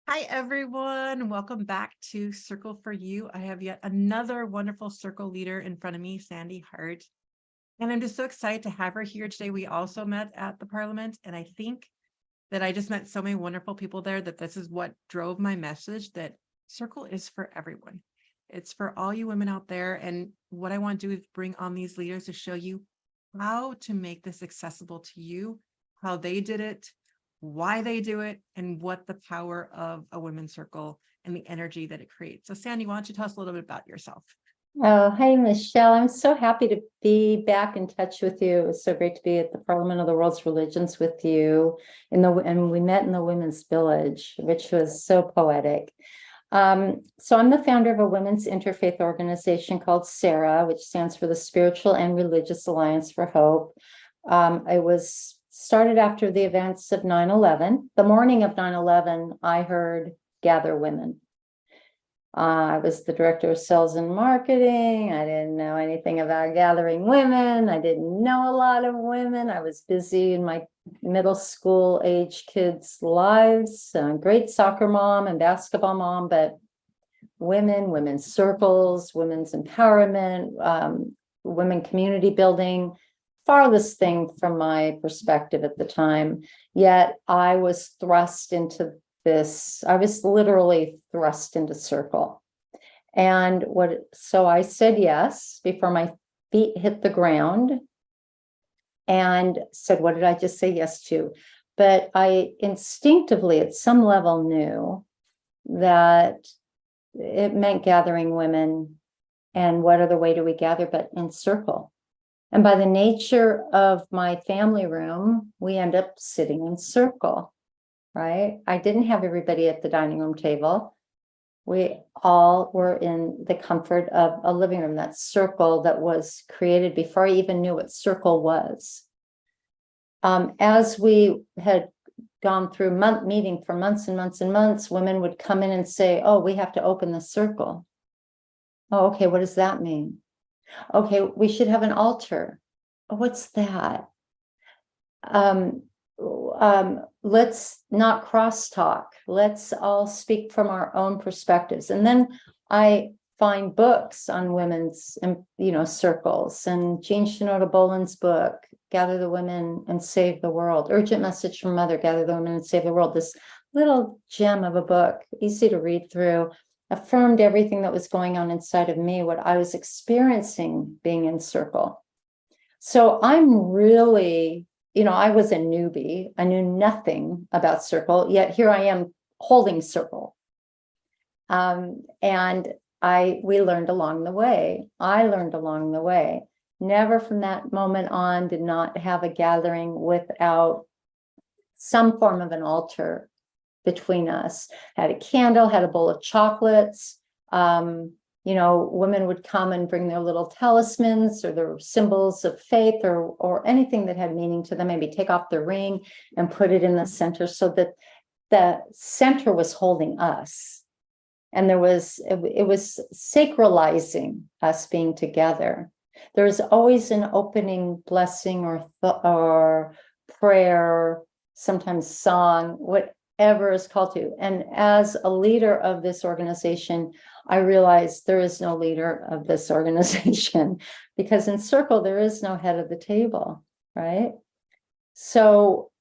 Hi, everyone. Welcome back to Circle for You. I have yet another wonderful circle leader in front of me, Sande Hart. And I'm just so excited to have her here today. We also met at the Parliament, and I think that I just met so many wonderful people there that this is what drove my message that Circle is for everyone. It's for all you women out there. And what I want to do is bring on these leaders to show you how to make this accessible to you, how they did it, why they do it, and what the power of a women's circle and the energy that it creates. So Sandy, why don't you tell us a little bit about yourself? Oh, hi, Michelle. I'm so happy to be back in touch with you. It was so great to be at the Parliament of the World's Religions with you and we met in the Women's Village, which was so poetic. So I'm the founder of a women's interfaith organization called SARA, which stands for the Spiritual and Religious Alliance for Hope. I was started after the events of 9/11. The morning of 9/11, I heard Gather Women. I was the director of sales and marketing. I didn't know anything about gathering women. I didn't know a lot of women. I was busy in my middle school age kids' lives. Great soccer mom and basketball mom, but women's circles, women's empowerment, women community building, farthest thing from my perspective at the time. Yet I was thrust into this. I was literally thrust into circle. And so I said yes before my feet hit the ground and said, what did I just say yes to? But I instinctively at some level knew that it meant gathering women. And what other way do we gather but in circle? And by the nature of my family room, we end up sitting in circle. Right? I didn't have everybody at the dining room table. We all were in the comfort of a living room, that circle that was created before I even knew what circle was. As we had gone through meeting for months and months and months, women would come in and say, oh, we have to open the circle. Oh, okay, what does that mean? Okay, we should have an altar. Oh, what's that? Let's not crosstalk. Let's all speak from our own perspectives. And then I find books on women's, circles, and Jean Shinoda Boland's book, Gather the Women and Save the World, Urgent Message from Mother, Gather the Women and Save the World. This little gem of a book, easy to read through, affirmed everything that was going on inside of me, what I was experiencing being in circle. So I'm really, I was a newbie. I knew nothing about circle, yet here I am holding circle. And we learned along the way. I learned along the way. Never from that moment on did not have a gathering without some form of an altar between us. Had a candle, had a bowl of chocolates. Women would come and bring their little talismans or their symbols of faith or anything that had meaning to them, maybe take off the ring and put it in the center so that the center was holding us. And it was sacralizing us being together. There was always an opening blessing or prayer, sometimes song, whatever is called to. And as a leader of this organization, I realized there is no leader of this organization because in circle, there is no head of the table, right? So,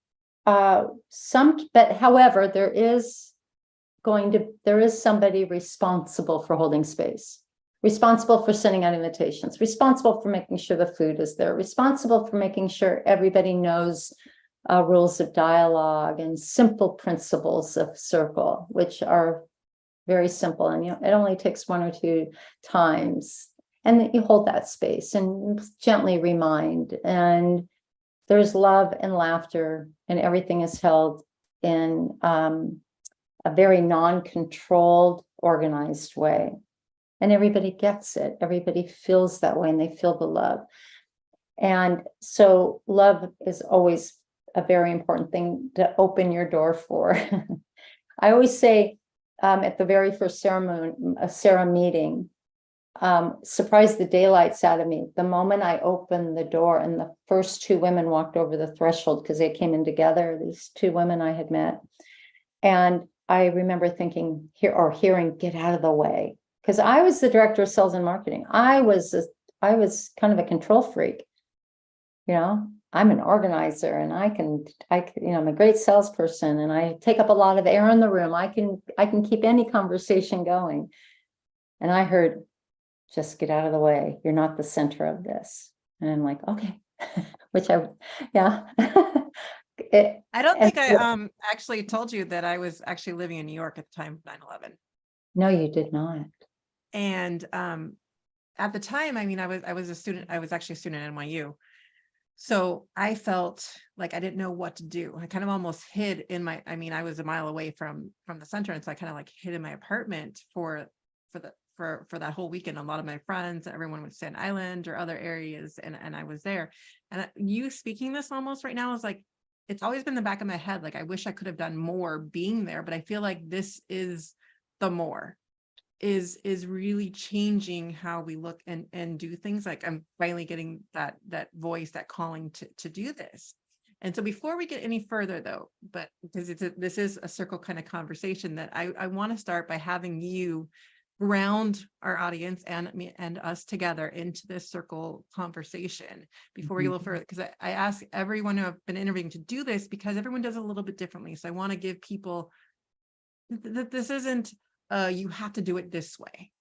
however, there is somebody responsible for holding space, responsible for sending out invitations, responsible for making sure the food is there, responsible for making sure everybody knows rules of dialogue and simple principles of circle, which are very simple. And it only takes one or two times. And then you hold that space and gently remind. And there's love and laughter, and everything is held in a very non-controlled, organized way. And everybody gets it. Everybody feels that way, and they feel the love. And so love is always a very important thing to open your door for. I always say, at the very first Sarah meeting, surprised the daylights out of me. The moment I opened the door and the first two women walked over the threshold because they came in together, these two women I had met. And I remember thinking hearing, get out of the way. Because I was the director of sales and marketing. I was kind of a control freak. I'm an organizer and I'm a great salesperson and I take up a lot of air in the room. I can keep any conversation going. And I heard, just get out of the way. You're not the center of this. And I'm like, okay, yeah. I don't think I actually told you that I was actually living in New York at the time of 9/11. No, you did not. And at the time, I mean, I was a student. I was actually a student at NYU. So I felt like I didn't know what to do. I kind of almost hid in my, I mean, I was a mile away from the center. And so I kind of like hid in my apartment for that whole weekend. A lot of my friends, everyone would Staten Island or other areas. And I was there. And you speaking this almost right now is like, it's always been in the back of my head. Like, I wish I could have done more being there, but I feel like this is the more is really changing how we look and do things. Like, I'm finally getting that voice, that calling to do this. And so before we get any further though, but because this is a circle kind of conversation, that I want to start by having you ground our audience and me and us together into this circle conversation before we go further. Because I ask everyone who I've been interviewing to do this because everyone does it a little bit differently. So I want to give people that this isn't you have to do it this way,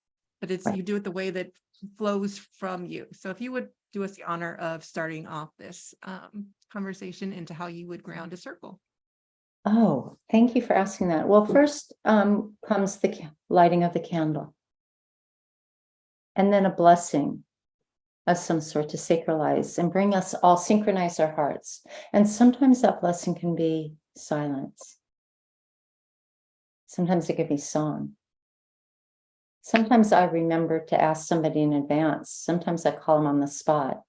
but it's Right. you do it the way that flows from you. So if you would do us the honor of starting off this conversation into how you would ground a circle. Oh, thank you for asking that. Well, first comes the lighting of the candle, and then a blessing of some sort to sacralize and bring us all, synchronize our hearts. And sometimes that blessing can be silence. Sometimes it can be song. Sometimes I remember to ask somebody in advance. Sometimes I call them on the spot.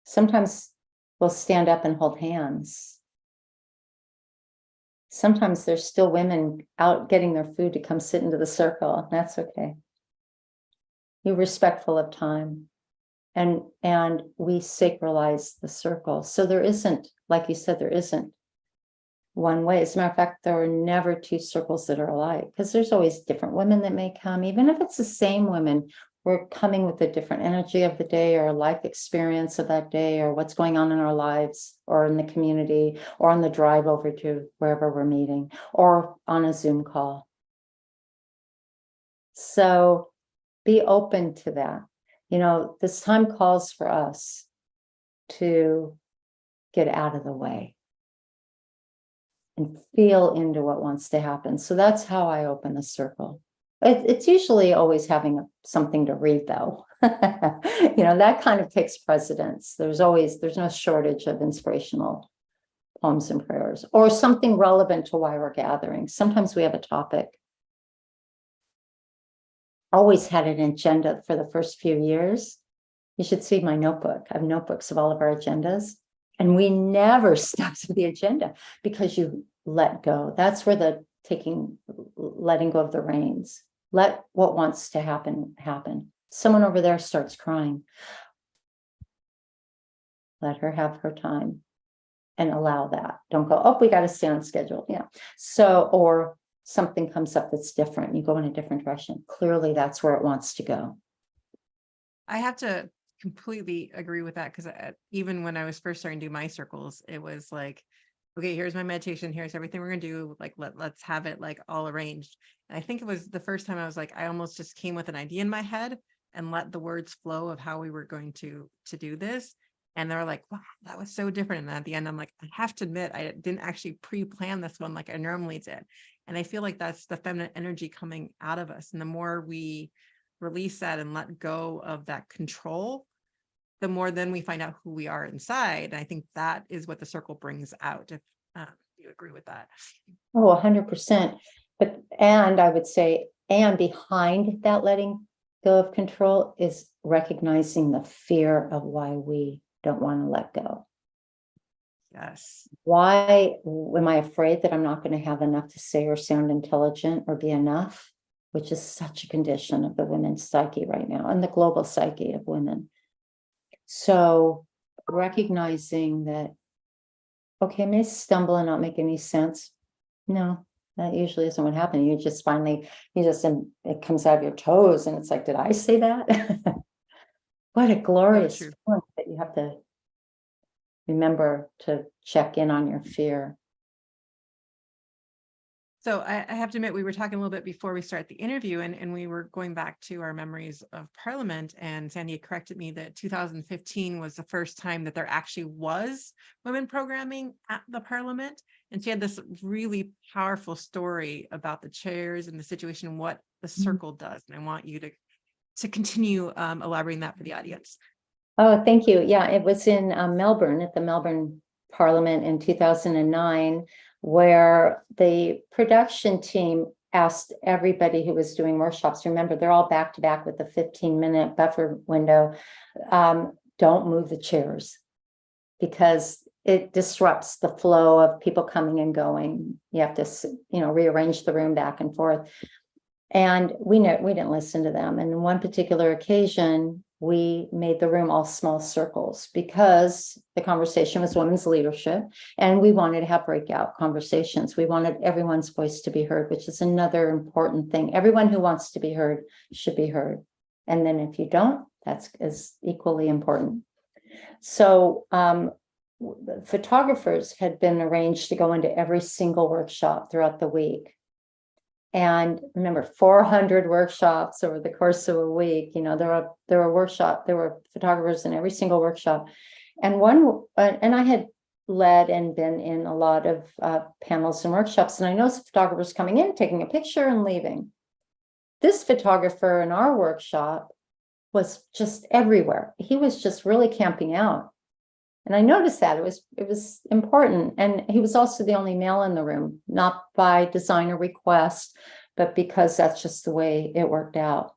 Sometimes we'll stand up and hold hands. Sometimes there's still women out getting their food to come sit into the circle. That's okay. Be respectful of time. And we sacralize the circle. So there isn't, like you said, there isn't one way. As a matter of fact, there are never two circles that are alike, because there's always different women that may come. Even if it's the same women, we're coming with a different energy of the day or life experience of that day or what's going on in our lives or in the community or on the drive over to wherever we're meeting or on a Zoom call. So be open to that. This time calls for us to get out of the way and feel into what wants to happen. So that's how I open the circle. It's usually always having something to read, though. That kind of takes precedence. There's no shortage of inspirational poems and prayers or something relevant to why we're gathering. Sometimes we have a topic. Always had an agenda for the first few years. You should see my notebook. I have notebooks of all of our agendas, and we never stuck to the agenda because you let go. That's where letting go of the reins. Let what wants to happen, happen. Someone over there starts crying. Let her have her time and allow that. Don't go, oh, we got to stay on schedule. Yeah. So, or something comes up that's different. You go in a different direction. Clearly, that's where it wants to go. I have to completely agree with that, because even when I was first starting to do my circles, it was like, okay, here's my meditation, here's everything we're gonna do, like let's have it like all arranged. And I think it was the first time I was like, I almost just came with an idea in my head and let the words flow of how we were going to do this. And they're like, wow, that was so different. And at the end, I'm like, I have to admit, I didn't actually pre-plan this one like I normally did. And I feel like that's the feminine energy coming out of us. And the more we release that and let go of that control, the more then we find out who we are inside. And I think that is what the circle brings out, if you agree with that. Oh, 100%. And I would say, and behind that letting go of control is recognizing the fear of why we don't want to let go. Yes. Why am I afraid that I'm not going to have enough to say or sound intelligent or be enough, which is such a condition of the women's psyche right now and the global psyche of women. So recognizing that, okay, I may stumble and not make any sense. No, That usually isn't what happened. You just finally, it comes out of your toes and it's like, did I say that? What a glorious true. feeling that you have to remember to check in on your fear. So I have to admit, we were talking a little bit before we start the interview, and we were going back to our memories of Parliament, and Sandy had corrected me that 2015 was the first time that there actually was women programming at the Parliament. And she had this really powerful story about the chairs and the situation and what the circle does. And I want you to continue elaborating that for the audience. Oh, thank you. Yeah, it was in Melbourne, at the Melbourne Parliament in 2009, where the production team asked everybody who was doing workshops, remember, they're all back to back with a 15-minute buffer window, don't move the chairs because it disrupts the flow of people coming and going. You have to, rearrange the room back and forth. And we didn't listen to them. And on one particular occasion, we made the room all small circles because the conversation was women's leadership, and we wanted to have breakout conversations. We wanted everyone's voice to be heard, which is another important thing. Everyone who wants to be heard should be heard. And then if you don't, that's is equally important. So photographers had been arranged to go into every single workshop throughout the week. And remember, 400 workshops over the course of a week. There were photographers in every single workshop. And I had led and been in a lot of panels and workshops. And I noticed photographers coming in, taking a picture and leaving. This photographer in our workshop was just everywhere. He was just really camping out. And I noticed that it was important. And he was also the only male in the room, not by design or request, but because that's just the way it worked out.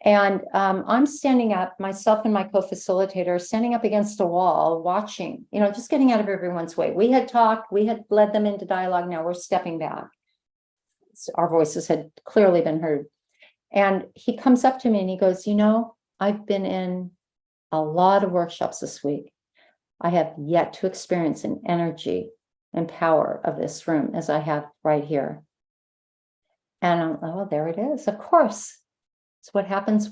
And I'm standing up, myself and my co-facilitator are standing up against a wall, watching, just getting out of everyone's way. We had talked, we had led them into dialogue. Now we're stepping back. So our voices had clearly been heard. And he comes up to me and he goes, I've been in a lot of workshops this week. I have yet to experience an energy and power of this room as I have right here. And there it is. Of course, it's what happens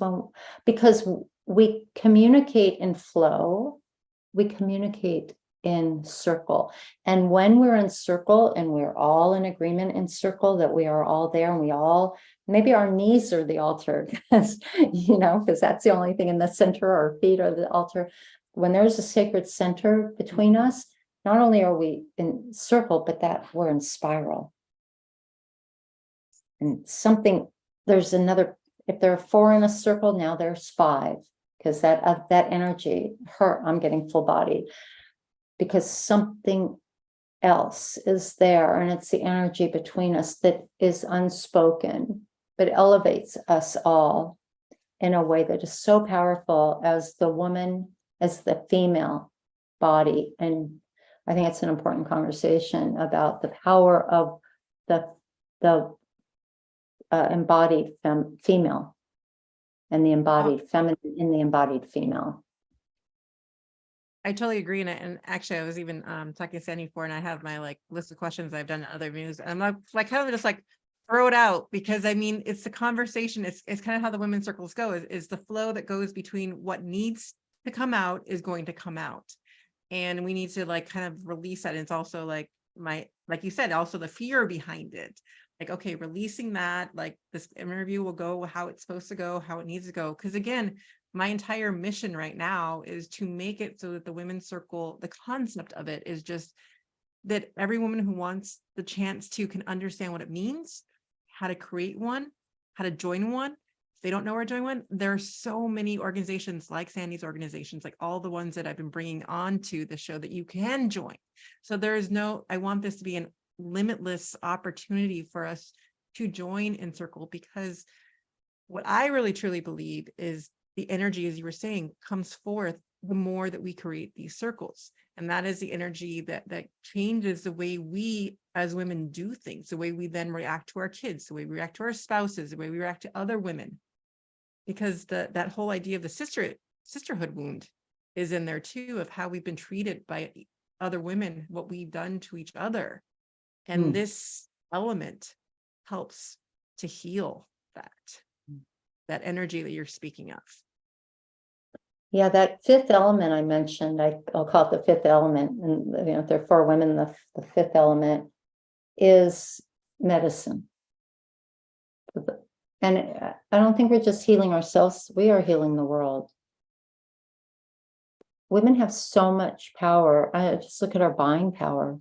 because we communicate in flow, we communicate in circle. And when we're in circle and we're all in agreement in circle that we are all there, and maybe our knees are the altar, because that's the only thing in the center, our feet are the altar. When there's a sacred center between us, not only are we in circle, but that we're in spiral. And if there are 4 in a circle, now there's 5, because that energy, I'm getting full body, because something else is there, and it's the energy between us that is unspoken, but elevates us all in a way that is so powerful as the woman, as the female body. And I think it's an important conversation about the power of the embodied female and the embodied feminine in the embodied female. I totally agree. And actually, I was even talking to Sandy before, and I have my list of questions I've done in other reviews. And I'm kind of just throw it out, because it's the conversation. It's kind of how the women's circles go, is the flow that goes between what needs to come out is going to come out. And we need to kind of release that. And it's also like you said, also the fear behind it. Okay, releasing that, this interview will go how it's supposed to go, how it needs to go. Because again, my entire mission right now is to make it so that the women's circle, the concept of it is just that every woman who wants the chance to can understand what it means, how to create one, how to join one. If they don't know where to join one, there are so many organizations like Sandy's organizations, like all the ones that I've been bringing on to the show that you can join. So I want this to be an limitless opportunity for us to join in circle, because what I really truly believe is the energy, as you were saying, comes forth the more that we create these circles. And that is the energy that changes the way we as women do things, the way we then react to our kids, the way we react to our spouses, the way we react to other women. Because that whole idea of the sisterhood wound is in there too, of how we've been treated by other women, what we've done to each other. And this element helps to heal that energy that you're speaking of. Yeah, that fifth element I mentioned, I'll call it the fifth element. And if there are 4 women, the fifth element is medicine. And I don't think we're just healing ourselves, we are healing the world. Women have so much power. I just look at our buying power.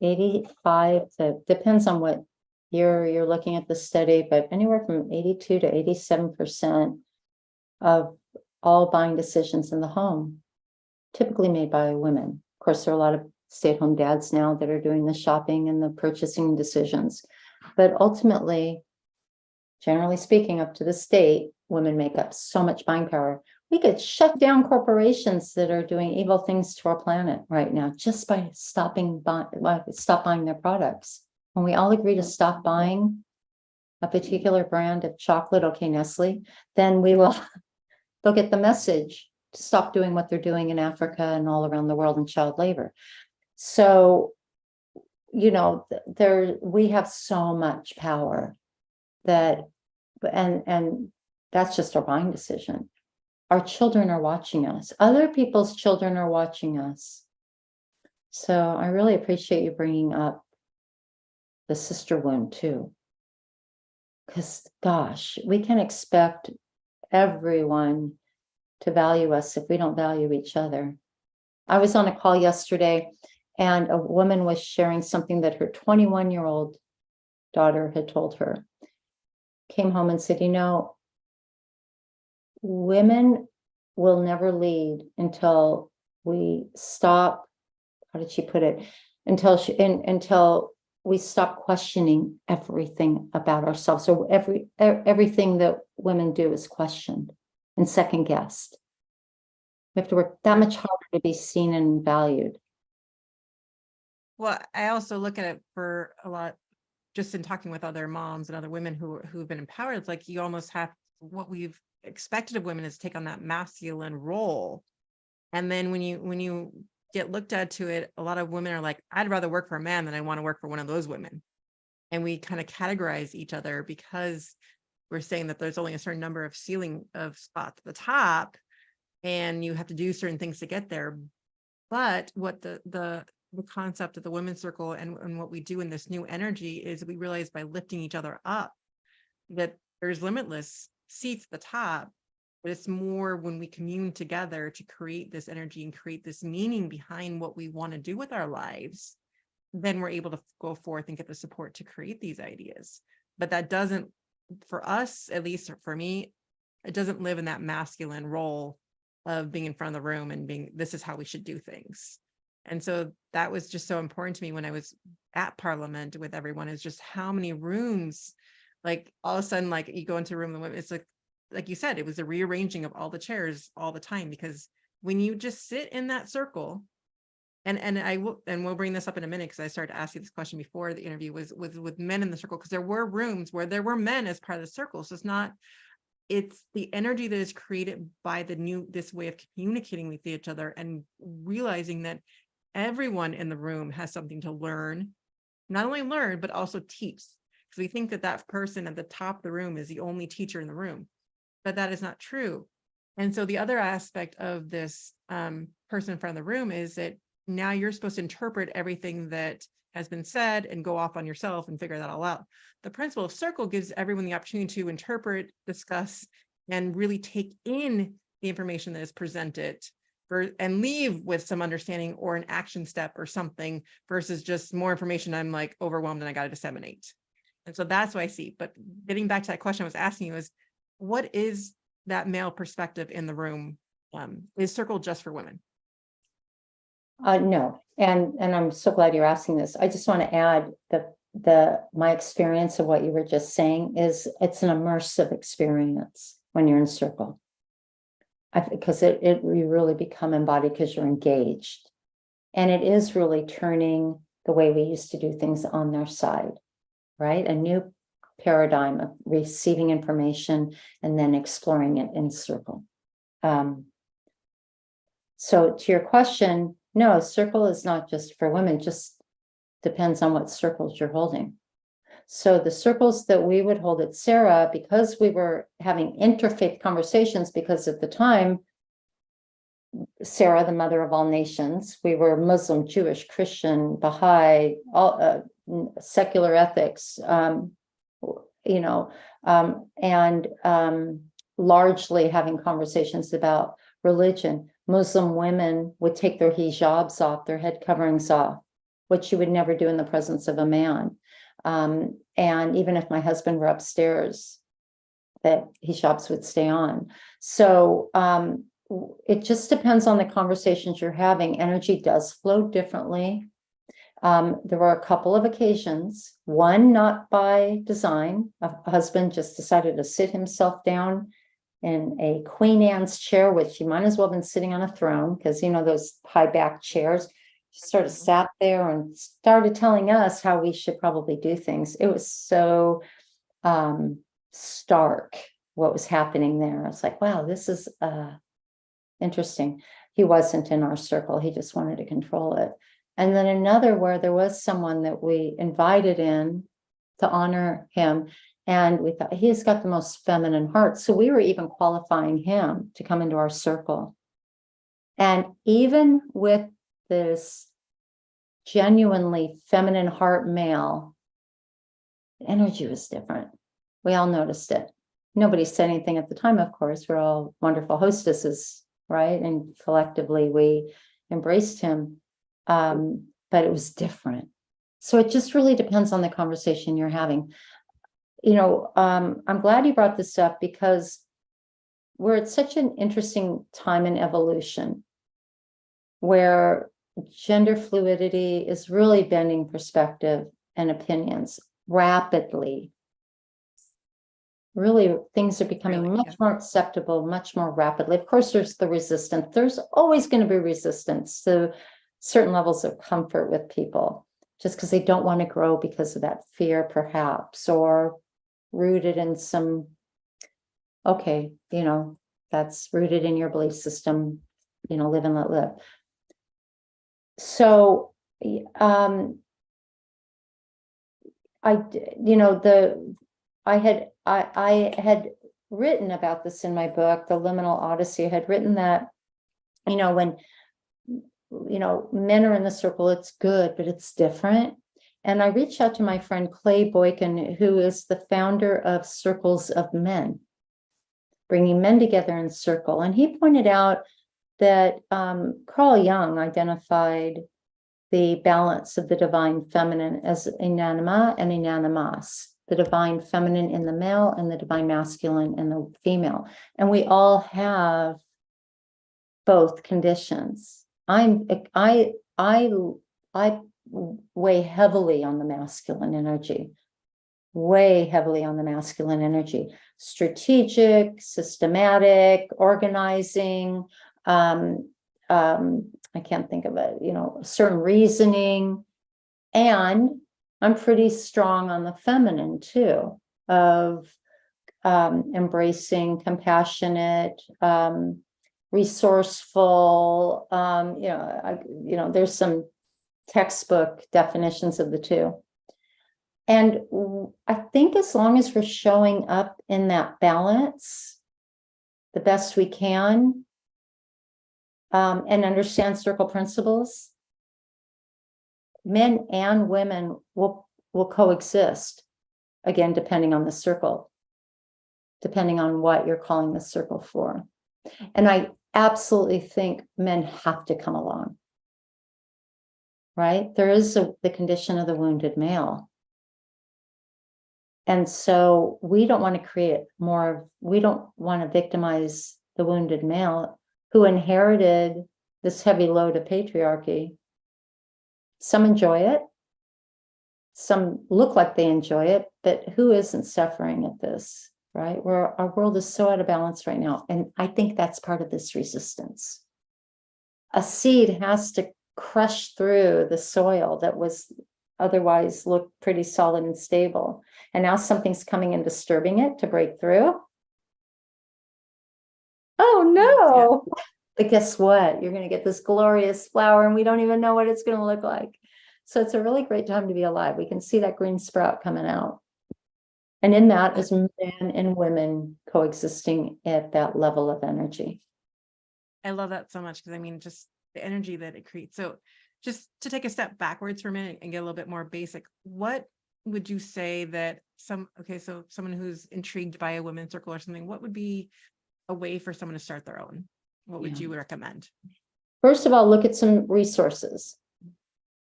85, depends on what year you're looking at the study, but anywhere from 82 to 87% of all buying decisions in the home, typically made by women. Of course, there are a lot of stay-at-home dads now that are doing the shopping and the purchasing decisions. But ultimately, generally speaking, up to the state, women make up so much buying power. We could shut down corporations that are doing evil things to our planet right now just by stop buying their products. When we all agree to stop buying a particular brand of chocolate, okay, Nestle, then they'll get the message to stop doing what they're doing in Africa and all around the world in child labor. So, we have so much power and that's just our buying decision. Our children are watching us. Other people's children are watching us. So I really appreciate you bringing up the sister wound too. Because gosh, we can expect everyone to value us if we don't value each other. I was on a call yesterday and a woman was sharing something that her 21-year-old daughter had told her. Came home and said, women will never lead until we stop, how did she put it? Until we stop questioning everything about ourselves. So everything that women do is questioned and second guessed. We have to work that much harder to be seen and valued. Well, I also look at it for a lot, just in talking with other moms and other women who've been empowered. It's like you almost have, what we've expected of women is to take on that masculine role. And then when you get looked at to it, a lot of women are like, I'd rather work for a man than I want to work for one of those women. And we kind of categorize each other because we're saying that there's only a certain number of ceiling of spots at the top and you have to do certain things to get there. But what the concept of the women's circle and what we do in this new energy is we realize by lifting each other up that there's limitless seats at the top, but it's more when we commune together to create this energy and create this meaning behind what we want to do with our lives, then we're able to go forth and get the support to create these ideas. But that doesn't, for us, at least for me, it doesn't live in that masculine role of being in front of the room and being, this is how we should do things. And so that was just so important to me when I was at Parliament with everyone, is just how many rooms, like all of a sudden, like you go into a room, it's like you said, it was a rearranging of all the chairs all the time, because when you just sit in that circle, and we'll bring this up in a minute, because I started to ask you this question before the interview, was with men in the circle, because there were rooms where there were men as part of the circle. So it's the energy that is created by this way of communicating with each other and realizing that everyone in the room has something to learn, not only learn, but also teach. Because we think that person at the top of the room is the only teacher in the room, but that is not true. And so the other aspect of this person in front of the room is that now you're supposed to interpret everything that has been said and go off on yourself and figure that all out. The principle of circle gives everyone the opportunity to interpret, discuss, and really take in the information that is presented and leave with some understanding or an action step or something, versus just more information I'm like overwhelmed and I got to disseminate. And so that's what I see. But getting back to that question I was asking you is, what is that male perspective in the room? Is circle just for women? No, and I'm so glad you're asking this. I just want to add that my experience of what you were just saying is it's an immersive experience when you're in circle. Because you really become embodied because you're engaged. And it is really turning the way we used to do things on their side, right? A new paradigm of receiving information and then exploring it in circle. So to your question, no, circle is not just for women, just depends on what circles you're holding. So the circles that we would hold at Sarah, because we were having interfaith conversations, because at the time, Sarah, the mother of all nations, we were Muslim, Jewish, Christian, Baha'i, all secular ethics, and largely having conversations about religion. Muslim women would take their hijabs off, their head coverings off, which you would never do in the presence of a man. And even if my husband were upstairs, that hijabs would stay on. So it just depends on the conversations you're having. Energy does flow differently. There were a couple of occasions, one not by design. A husband just decided to sit himself down in a Queen Anne's chair, which he might as well have been sitting on a throne, because those high back chairs. Just sort of sat there and started telling us how we should probably do things. It was so stark what was happening there. I was like, wow, this is interesting. He wasn't in our circle. He just wanted to control it. And then another where there was someone that we invited in to honor him. And we thought he's got the most feminine heart. So we were even qualifying him to come into our circle. And even with this genuinely feminine heart male, the energy was different. We all noticed it. Nobody said anything at the time, of course. We're all wonderful hostesses, right? And collectively we embraced him. But it was different. So it just really depends on the conversation you're having. I'm glad you brought this up, because we're at such an interesting time in evolution where gender fluidity is really bending perspective and opinions rapidly. Really, things are becoming much more acceptable, much more rapidly. Of course, there's the resistance. There's always going to be resistance to certain levels of comfort with people, just because they don't want to grow because of that fear, perhaps, or rooted in some, that's rooted in your belief system, live and let live. So, I had written about this in my book, The Liminal Odyssey. I had written that, when, men are in the circle, it's good, but it's different. And I reached out to my friend Clay Boykin, who is the founder of Circles of Men, bringing men together in circle. And he pointed out that Carl Jung identified the balance of the divine feminine as inanima and inanimas, the divine feminine in the male and the divine masculine in the female. And we all have both conditions. I weigh heavily on the masculine energy, strategic, systematic, organizing, I can't think of it, certain reasoning. And I'm pretty strong on the feminine too, of embracing, compassionate, resourceful, there's some textbook definitions of the two. And I think as long as we're showing up in that balance the best we can, and understand circle principles, men and women will coexist, again, depending on the circle, depending on what you're calling the circle for. And I absolutely think men have to come along, right? There is the condition of the wounded male. And so we don't want to create we don't want to victimize the wounded male who inherited this heavy load of patriarchy. Some enjoy it. Some look like they enjoy it, but who isn't suffering at this, right? Where our world is so out of balance right now. And I think that's part of this resistance. A seed has to crush through the soil that was otherwise looked pretty solid and stable. And now something's coming and disturbing it to break through. Oh no. Yeah. But guess what? You're going to get this glorious flower and we don't even know what it's going to look like. So it's a really great time to be alive. We can see that green sprout coming out. And in that is men and women coexisting at that level of energy. I love that so much because I mean, just the energy that it creates. So just to take a step backwards for a minute and get a little bit more basic, what would you say that so someone who's intrigued by a women's circle or something, what would be a way for someone to start their own? What would you recommend? First of all, look at some resources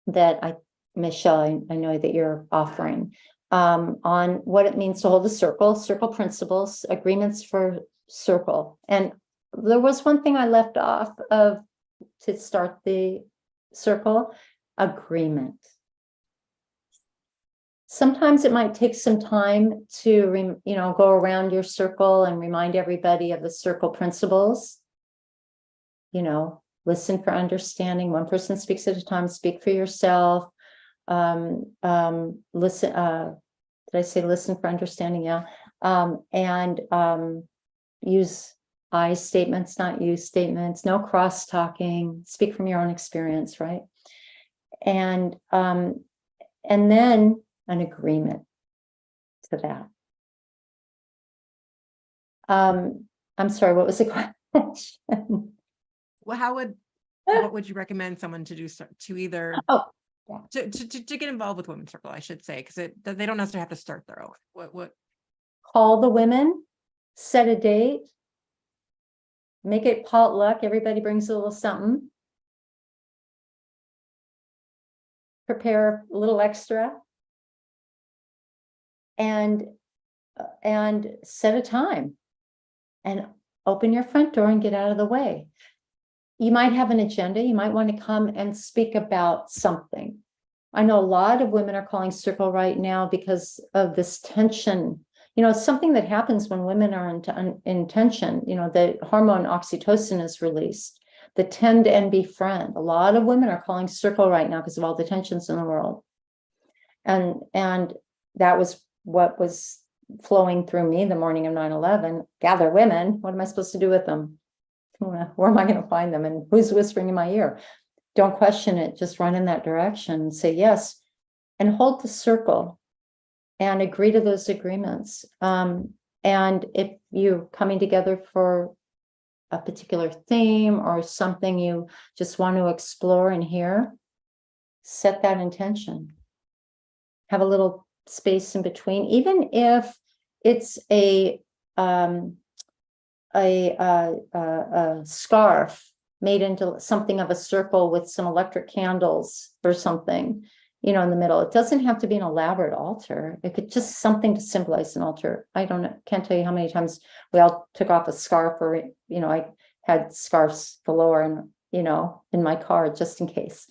that Michelle, I know that you're offering on what it means to hold a circle principles, agreements for circle. And there was one thing I left off of to start the circle: agreement. Sometimes it might take some time to, go around your circle and remind everybody of the circle principles. Listen for understanding. One person speaks at a time. Speak for yourself. Listen. Did I say listen for understanding? Yeah. And use I statements, not you statements. No cross talking. Speak from your own experience, right? And then an agreement to that. I'm sorry, what was the question? Well, what would you recommend someone to do to either to get involved with Women's Circle, I should say, because they don't necessarily have to start their own. What Call the women, set a date, make it potluck. Everybody brings a little something. Prepare a little extra. And set a time and open your front door and get out of the way. You might have an agenda. You might want to come and speak about something. I know a lot of women are calling circle right now because of this tension. It's something that happens when women are in tension. The hormone oxytocin is released. The tend and befriend. A lot of women are calling circle right now because of all the tensions in the world. And that was what was flowing through me the morning of 9/11. Gather women. What am I supposed to do with them? Where am I going to find them? And who's whispering in my ear? Don't question it. Just run in that direction and say yes. And hold the circle and agree to those agreements. And if you're coming together for a particular theme or something you just want to explore and hear, set that intention. Have a little space in between, even if it's a scarf made into something of a circle with some electric candles or something, in the middle. It doesn't have to be an elaborate altar. It could just something to symbolize an altar. I can't tell you how many times we all took off a scarf, or I had scarves galore, and in my car just in case.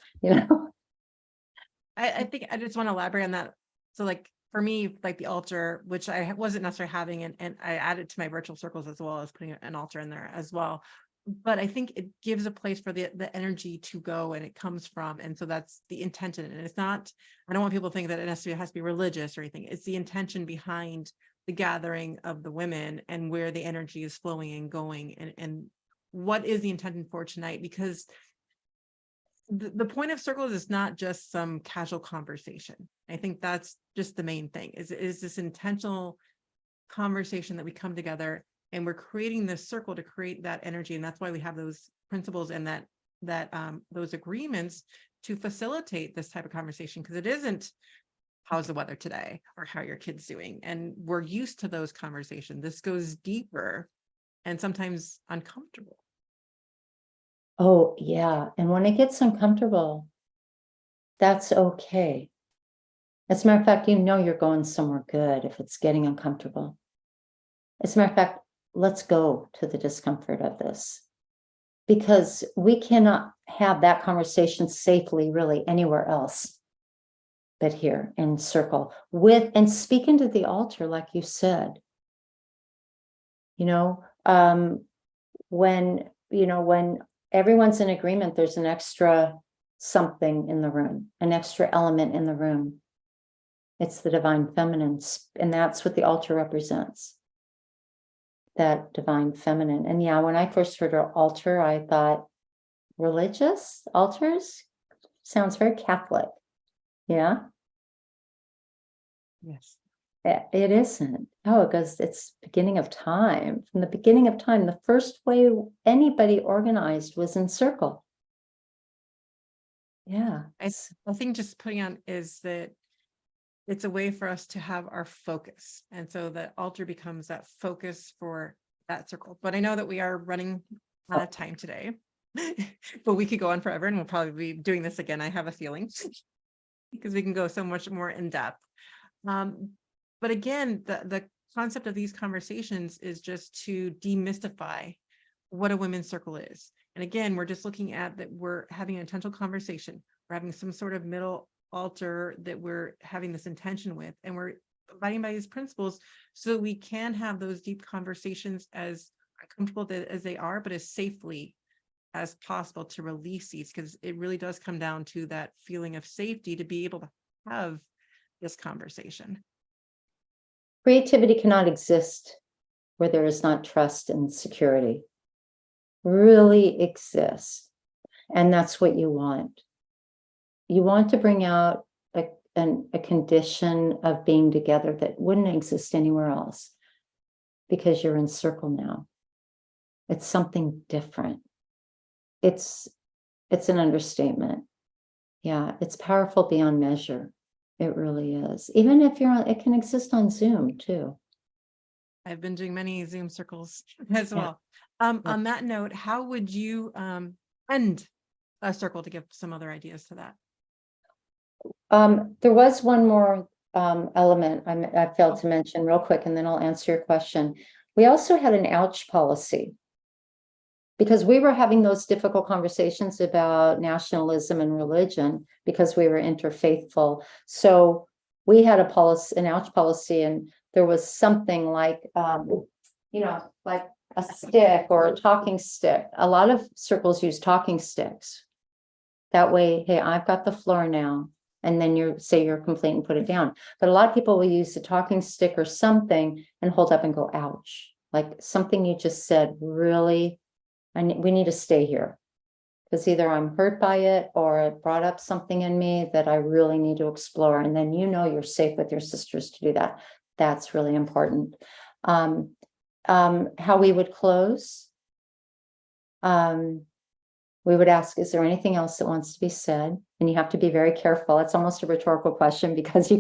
I think I just want to elaborate on that. So like for me, like the altar, which I wasn't necessarily having, and I added to my virtual circles as well as putting an altar in there as well. But I think it gives a place for the energy to go, and it comes from, and so that's the intention. And it's not, I don't want people to think that it necessarily has to be religious or anything. It's the intention behind the gathering of the women and where the energy is flowing and going, and what is the intention for tonight, because the point of circles is not just some casual conversation. I think that's just the main thing is this intentional conversation that we come together and we're creating this circle to create that energy. And that's why we have those principles and those agreements to facilitate this type of conversation, because it isn't how's the weather today or how are your kids doing. And we're used to those conversations. This goes deeper and sometimes uncomfortable. Oh, yeah. And when it gets uncomfortable, that's okay. As a matter of fact, you're going somewhere good if it's getting uncomfortable. As a matter of fact, let's go to the discomfort of this, because we cannot have that conversation safely really anywhere else but here in circle and speak into the altar, like you said. When everyone's in agreement, there's an extra something in the room, an extra element in the room. It's the divine feminine, and that's what the altar represents. That divine feminine. And yeah, when I first heard altar, I thought religious altars sounds very Catholic. Yeah, Yes. it isn't. Oh, it goes, it's beginning of time. From the beginning of time, the first way anybody organized was in circle. Yeah. I think just putting on is that it's a way for us to have our focus. And so the altar becomes that focus for that circle. But I know that we are running out of time today, but we could go on forever and we'll probably be doing this again. I have a feeling because we can go so much more in depth. But again, the concept of these conversations is just to demystify what a women's circle is. And again, we're just looking at that we're having an intentional conversation. We're having some sort of middle altar that we're having this intention with, and we're abiding by these principles so that we can have those deep conversations as uncomfortable as they are, but as safely as possible to release these, because it really does come down to that feeling of safety to be able to have this conversation. Creativity cannot exist where there is not trust and security. Really exist. And that's what you want. You want to bring out a condition of being together that wouldn't exist anywhere else because you're in circle now. It's something different. It's an understatement. Yeah, it's powerful beyond measure. It really is. Even if you're on, it can exist on Zoom too. I've been doing many Zoom circles as well. Yeah. On that note, how would you end a circle to give some other ideas to that? There was one more element I failed to mention real quick, and then I'll answer your question. We also had an ouch policy because we were having those difficult conversations about nationalism and religion because we were interfaithful. So we had a policy, an ouch policy, and there was something like, like a stick or a talking stick. A lot of circles use talking sticks. That way, hey, I've got the floor now. And then you say your complaint and put it down. But a lot of people will use a talking stick or something and hold up and go, ouch. Like something you just said, really, we need to stay here. Because either I'm hurt by it or it brought up something in me that I really need to explore. And then you're safe with your sisters to do that. That's really important. How we would close. We would ask, is there anything else that wants to be said? And you have to be very careful. It's almost a rhetorical question because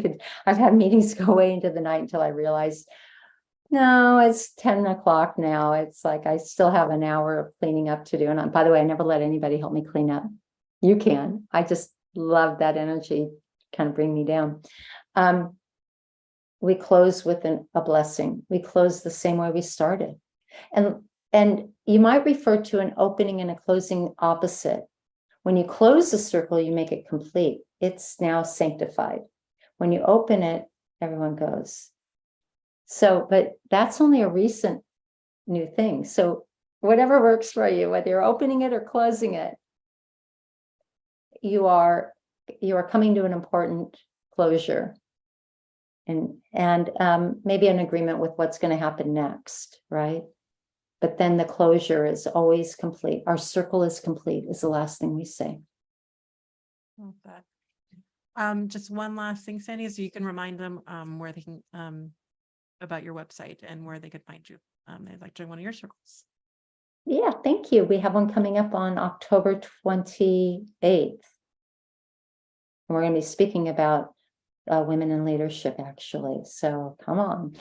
I've had meetings go way into the night until I realized, no, it's 10 o'clock now. It's like, I still have an hour of cleaning up to do. And by the way, I never let anybody help me clean up. You can. I just love that energy kind of bring me down. We close with a blessing. We close the same way we started. And you might refer to an opening and a closing opposite. When you close the circle, you make it complete. It's now sanctified. When you open it, everyone goes. So, but that's only a recent new thing. So whatever works for you, whether you're opening it or closing it, you are coming to an important closure and maybe an agreement with what's going to happen next, right? But then the closure is always complete. Our circle is complete is the last thing we say. Love that. Just one last thing, Sandy, so you can remind them where they can about your website and where they could find you. They'd like to join one of your circles. Yeah, thank you. We have one coming up on October 28th. And we're going to be speaking about women in leadership, actually. So come on.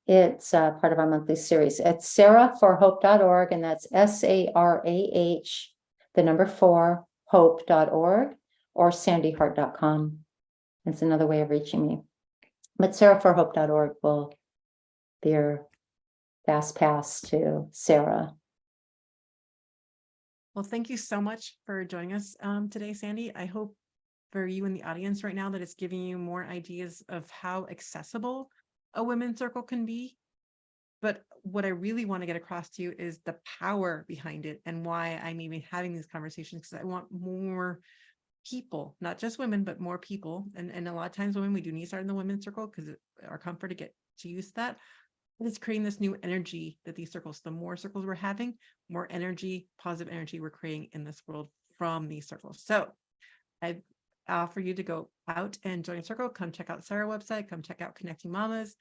It's part of our monthly series. It's sarahforhope.org, and that's SARAH, the number 4, hope.org, or sandehart.com. It's another way of reaching me. But sarahforhope.org will be your fast pass to Sarah. Well, thank you so much for joining us today, Sandy. I hope for you in the audience right now that it's giving you more ideas of how accessible a women's circle can be. But what I really want to get across to you is the power behind it and why I'm even having these conversations, because I want more people, not just women, but more people. And a lot of times women, we do need to start in the women's circle because our comfort to get to use that. But it's creating this new energy that these circles, the more circles we're having, more energy, positive energy we're creating in this world from these circles. So I for you to go out and join a circle. Come check out Sarah's website. Come check out Connecting Mamas.